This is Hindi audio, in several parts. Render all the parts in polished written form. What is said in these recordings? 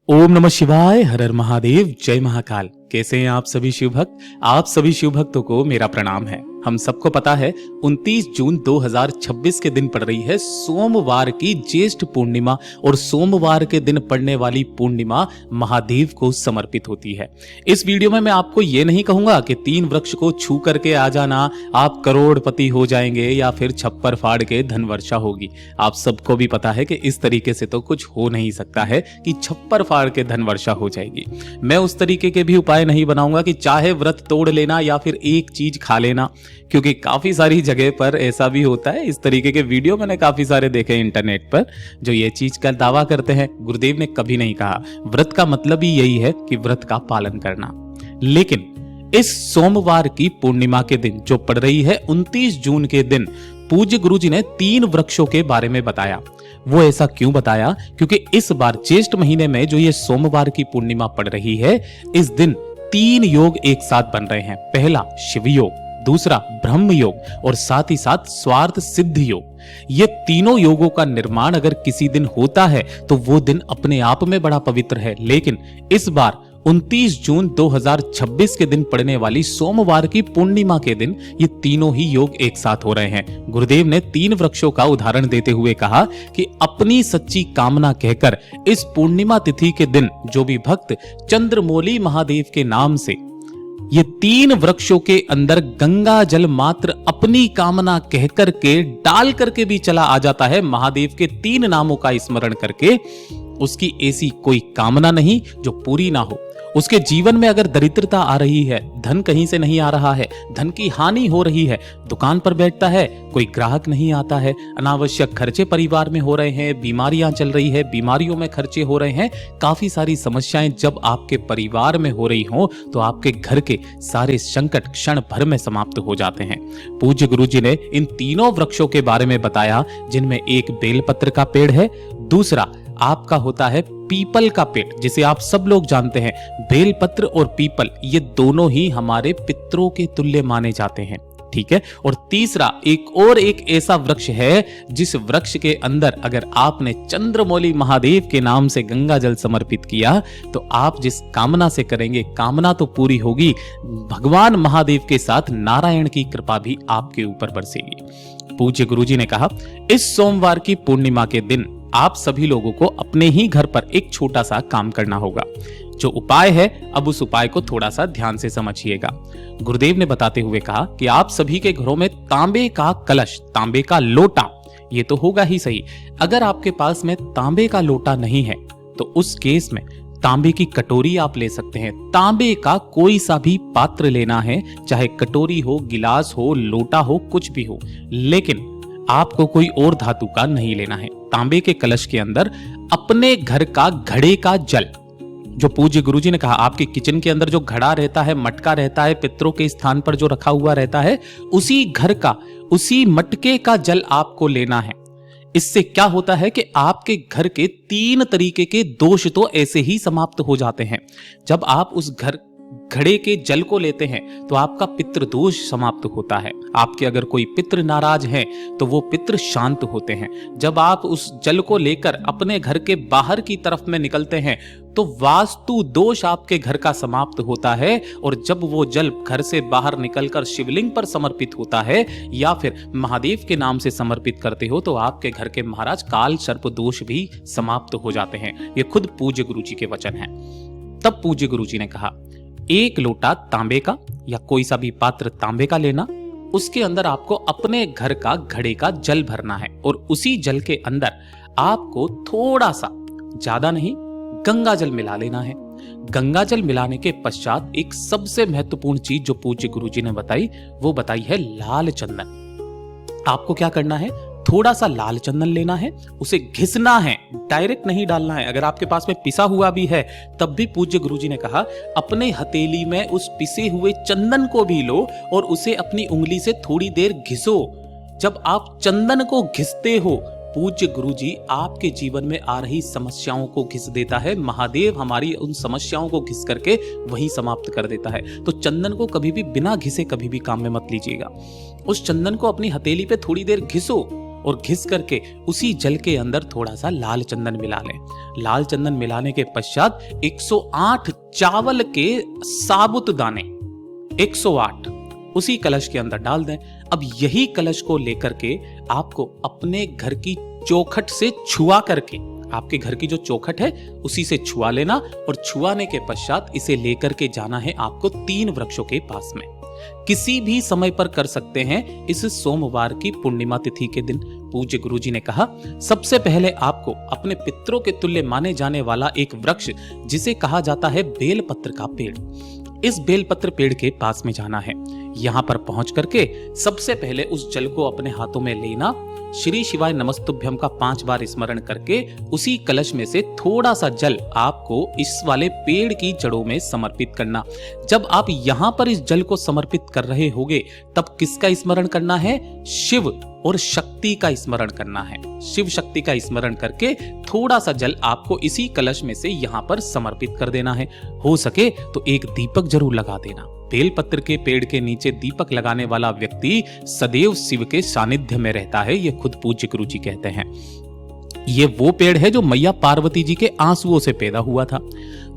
ओम नमः शिवाय, हर हर महादेव, जय महाकाल। कैसे हैं आप सभी शिव भक्त? आप सभी शिव भक्तों को मेरा प्रणाम है। हम सबको पता है 29 जून 2026 के दिन पड़ रही है सोमवार की ज्येष्ठ पूर्णिमा, और सोमवार के दिन पड़ने वाली पूर्णिमा महादेव को समर्पित होती है। इस वीडियो में मैं आपको ये नहीं कहूंगा कि 3 वृक्ष को छू करके आ जाना, आप करोड़पति हो जाएंगे या फिर छप्पर फाड़ के धन वर्षा होगी। आप सबको भी पता है कि इस तरीके से तो कुछ हो नहीं सकता है कि छप्पर फाड़ के धन वर्षा हो जाएगी। मैं उस तरीके के भी उपाय नहीं बनाऊंगा कि चाहे व्रत तोड़ लेना या फिर एक चीज खा लेना, क्योंकि काफी सारी जगह पर ऐसा भी होता है। इस तरीके के वीडियो मैंने काफी सारे देखे इंटरनेट पर जो ये चीज का दावा करते हैं। गुरुदेव ने कभी नहीं कहा। व्रत का मतलब ही यही है कि व्रत का पालन करना। लेकिन इस सोमवार की पूर्णिमा के दिन जो पड़ रही है 29 जून के दिन, पूज्य गुरुजी ने 3 वृक्षों के बारे में बताया। वो ऐसा क्यों बताया? क्योंकि इस बार ज्येष्ठ महीने में जो ये सोमवार की पूर्णिमा पड़ रही है, इस दिन 3 योग एक साथ बन रहे हैं। पहला शिव योग, दूसरा ब्रह्म योग और साथ ही साथ स्वार्थ सिद्ध योग। ये तीनों योगों का निर्माण अगर किसी दिन होता है तो वो दिन अपने आप में बड़ा पवित्र है। लेकिन इस बार 29 जून 2026 के दिन पड़ने वाली सोमवार की पूर्णिमा के दिन ये तीनों ही योग एक साथ हो रहे हैं। गुरुदेव ने 3 वृक्षों का उदाहरण देते हुए कहा कि अपनी सच्ची कामना कहकर इस पूर्णिमा तिथि के दिन जो भी भक्त चंद्रमौली महादेव के नाम से ये 3 वृक्षों के अंदर गंगा जल मात्र अपनी कामना कहकर के डाल करके भी चला आ जाता है, महादेव के 3 नामों का स्मरण करके, उसकी ऐसी कोई कामना नहीं जो पूरी ना हो। उसके जीवन में अगर दरिद्रता आ रही है, धन कहीं से नहीं आ रहा है, धन की हानि हो रही है, दुकान पर बैठता है कोई ग्राहक नहीं आता है, अनावश्यक खर्चे परिवार में हो रहे हैं, बीमारियां चल रही है, बीमारियों में खर्चे हो रहे हैं, काफी सारी समस्याएं जब आपके परिवार में हो रही हो तो आपके घर के सारे संकट क्षण भर में समाप्त हो जाते हैं। पूज्य गुरुजी ने इन तीनों वृक्षों के बारे में बताया, जिनमें एक बेलपत्र का पेड़ है, दूसरा आपका होता है पीपल का पेड़, जिसे आप सब लोग जानते हैं। बेलपत्र और पीपल ये दोनों ही हमारे पितरों के तुल्य माने जाते हैं, ठीक है। और तीसरा एक ऐसा वृक्ष है जिस वृक्ष के अंदर अगर आपने चंद्रमौली महादेव के नाम से गंगा जल समर्पित किया तो आप जिस कामना से करेंगे कामना तो पूरी होगी, भगवान महादेव के साथ नारायण की कृपा भी आपके ऊपर बरसेगी। पूज्य गुरुजी ने कहा, इस सोमवार की पूर्णिमा के दिन आप सभी लोगों को अपने ही घर पर एक छोटा सा काम करना होगा। जो उपाय है, अब उस उपाय को थोड़ा सा ध्यान से समझिएगा। गुरुदेव ने बताते हुए कहा कि आप सभी के घरों में तांबे का कलश, तांबे का लोटा, ये तो होगा ही सही। अगर आपके पास में तांबे का लोटा नहीं है तो उस केस में तांबे की कटोरी आप ले सकते हैं। तांबे का कोई सा भी पात्र लेना है, चाहे कटोरी हो, गिलास हो, लोटा हो, कुछ भी हो, लेकिन आपको कोई और धातु का नहीं लेना है। तांबे के कलश के अंदर अपने घर का घड़े का जल, जो पूज्य गुरुजी ने कहा आपके किचन के अंदर जो घड़ा रहता है, मटका रहता है, पितरों के स्थान पर जो रखा हुआ रहता है, उसी घर का, उसी मटके का जल आपको लेना है। इससे क्या होता है कि आपके घर के 3 तरीके के दोष तो ऐसे ही समाप्त हो जाते हैं। जब आप उस घड़े के जल को लेते हैं तो आपका पितृ दोष समाप्त होता है। आपके अगर कोई पितृ नाराज हैं तो वो पितृ शांत होते हैं। जब आप उस जल को लेकर अपने घर के बाहर की तरफ में निकलते हैं तो वास्तु दोष आपके घर का समाप्त होता है। और जब वो जल घर से बाहर निकलकर शिवलिंग पर समर्पित होता है या फिर महादेव के नाम से समर्पित करते हो तो आपके घर के महाराज काल सर्प दोष भी समाप्त हो जाते हैं। ये खुद पूज्य गुरुजी के वचन हैं। तब पूज्य गुरुजी ने कहा, 1 लोटा तांबे का या कोई सा भी पात्र तांबे का लेना, उसके अंदर आपको अपने घर का घड़े का जल भरना है और उसी जल के अंदर आपको थोड़ा सा, ज्यादा नहीं, गंगा जल मिला लेना है। गंगा जल मिलाने के पश्चात एक सबसे महत्वपूर्ण चीज जो पूज्य गुरुजी ने बताई, वो बताई है लाल चंदन। आपको क्या करना है, थोड़ा सा लाल चंदन लेना है, उसे घिसना है, डायरेक्ट नहीं डालना है। अगर आपके पास में पिसा हुआ भी है तब भी पूज्य गुरुजी ने कहा अपने हथेली में उस पिसे हुए चंदन को भी लो और उसे अपनी उंगली से थोड़ी देर घिसो। जब आप चंदन को घिसते हो, पूज्य गुरुजी आपके जीवन में आ रही समस्याओं को घिस देता है। महादेव हमारी उन समस्याओं को घिस करके वहीं समाप्त कर देता है। तो चंदन को कभी भी बिना घिसे कभी भी काम में मत लीजिएगा। उस चंदन को अपनी हथेली पे थोड़ी देर घिसो और घिस करके उसी जल के अंदर थोड़ा सा लाल चंदन मिला लें। लाल चंदन मिलाने के पश्चात 108 चावल के साबुत दाने 108 उसी कलश के अंदर डाल दें। अब यही कलश को लेकर के आपको अपने घर की चौखट से छुआ करके, आपके घर की जो चौखट है उसी से छुआ लेना और छुआने के पश्चात इसे लेकर के जाना है आपको 3 वृक्षों के पास में। किसी भी समय पर कर सकते हैं इस सोमवार की पूर्णिमा तिथि के दिन। पूज्य गुरुजी ने कहा, सबसे पहले आपको अपने पितरों के तुल्य माने जाने वाला एक वृक्ष जिसे कहा जाता है बेलपत्र का पेड़, इस बेलपत्र पेड़ के पास में जाना है। यहां पर पहुंच करके सबसे पहले उस जल को अपने हाथों में लेना, श्री शिवाय नमस्तुभ्यम का 5 बार स्मरण करके उसी कलश में से थोड़ा सा जल आपको इस वाले पेड़ की जड़ों में समर्पित करना। जब आप यहां पर इस जल को समर्पित कर रहे होगे तब किसका स्मरण करना है? शिव और शक्ति का स्मरण करना है। शिव शक्ति का स्मरण करके थोड़ा सा जल आपको इसी कलश में से यहां पर समर्पित कर देना है। हो सके तो एक दीपक जरूर लगा देना। बेलपत्र के पेड़ के नीचे दीपक लगाने वाला व्यक्ति सदैव शिव के सानिध्य में रहता है, ये खुद पूज्य गुरुजी कहते हैं। ये वो पेड़ है जो मैया पार्वती जी के आंसुओं से पैदा हुआ था।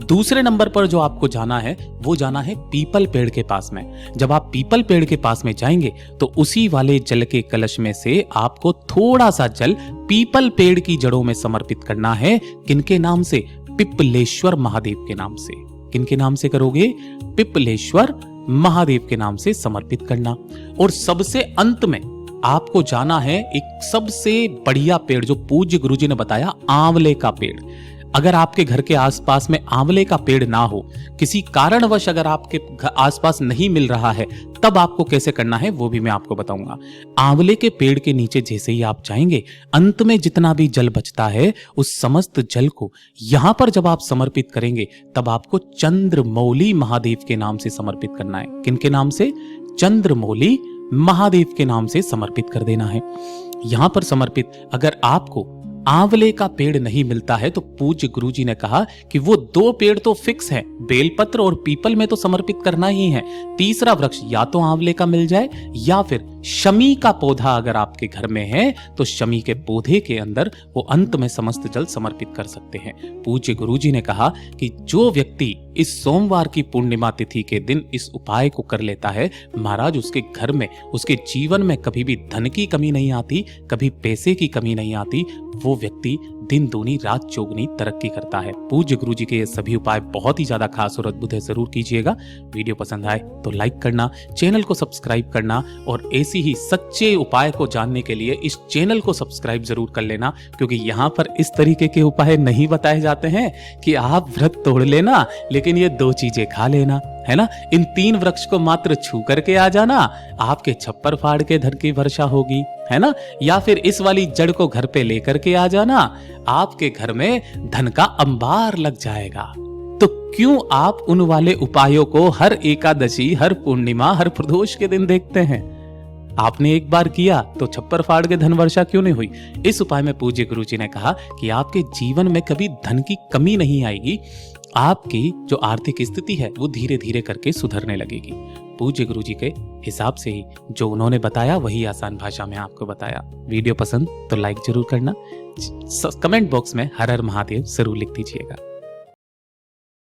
दूसरे नंबर पर जो आपको जाना है वो जाना है पीपल पेड़ के पास में। जब आप पीपल पेड़ के पास में जाएंगे तो उसी वाले जल के कलश में से आपको थोड़ा सा जल पीपल पेड़ की जड़ों में समर्पित करना है। किनके नाम से? पिपलेश्वर महादेव के नाम से। किनके नाम से करोगे? पिपलेश्वर महादेव के नाम से समर्पित करना। और सबसे अंत में आपको जाना है एक सबसे बढ़िया पेड़ जो पूज्य गुरुजी ने बताया, आंवले का पेड़। अगर आपके घर के आसपास में आंवले का पेड़ ना हो, किसी कारणवश अगर आपके आसपास नहीं मिल रहा है, तब आपको कैसे करना है वो भी मैं आपको बताऊंगा। आंवले के पेड़ के नीचे जैसे ही आप जाएंगे, अंत में जितना भी जल बचता है उस समस्त जल को यहां पर जब आप समर्पित करेंगे तब आपको चंद्रमौली महादेव के नाम से समर्पित करना है। किनके नाम से? चंद्रमौली महादेव के नाम से समर्पित कर देना है। यहां पर समर्पित अगर आपको आंवले का पेड़ नहीं मिलता है तो पूज्य गुरुजी ने कहा कि वो 2 पेड़ तो फिक्स है, बेलपत्र और पीपल में तो समर्पित करना ही है। तीसरा वृक्ष या तो आंवले का मिल जाए या फिर शमी का पौधा अगर आपके घर में है तो शमी के पौधे के अंदर वो अंत में समस्त जल समर्पित कर सकते हैं। पूज्य गुरुजी ने कहा कि जो व्यक्ति इस सोमवार की पूर्णिमा तिथि के दिन इस उपाय को कर लेता है, महाराज उसके घर में, उसके जीवन में कभी भी धन की कमी नहीं आती, कभी पैसे की कमी नहीं आती। वो व्यक्ति दिन दूनी रात चौगुनी तरक्की करता है। पूज्य गुरुजी के ये सभी उपाय बहुत ही ज्यादा खास और अद्भुत है, जरूर कीजिएगा। वीडियो पसंद आए तो लाइक करना, चैनल को सब्सक्राइब करना और ऐसी ही सच्चे उपाय को जानने के लिए इस चैनल को सब्सक्राइब जरूर कर लेना, क्योंकि यहाँ पर इस तरीके के उपाय नहीं बताए जाते हैं कि आप व्रत तोड़ लेना लेकिन ये 2 चीजें खा लेना, है ना। इन 3 वृक्ष को मात्र छू करके आ जाना, आपके छप्पर फाड़ के धन की वर्षा होगी, है ना। या फिर इस वाली जड़ को घर पे लेकर के आ जाना, आपके घर में धन का अंबार लग जाएगा। तो क्यों आप उन वाले उपायों को हर एकादशी, हर पूर्णिमा, हर प्रदोष के दिन देखते हैं? आपने एक बार किया तो छप्पर फाड़ के धन वर्षा क्यों नहीं हुई? इस उपाय में पूज्य गुरुजी ने कहा कि आपके जीवन में कभी धन की कमी नहीं आएगी, आपकी जो आर्थिक स्थिति है वो धीरे धीरे करके सुधरने लगेगी। पूज्य गुरुजी के हिसाब से ही जो उन्होंने बताया वही आसान भाषा में आपको बताया। वीडियो पसंद तो लाइक जरूर करना, कमेंट बॉक्स में हर हर महादेव जरूर लिख दीजिएगा।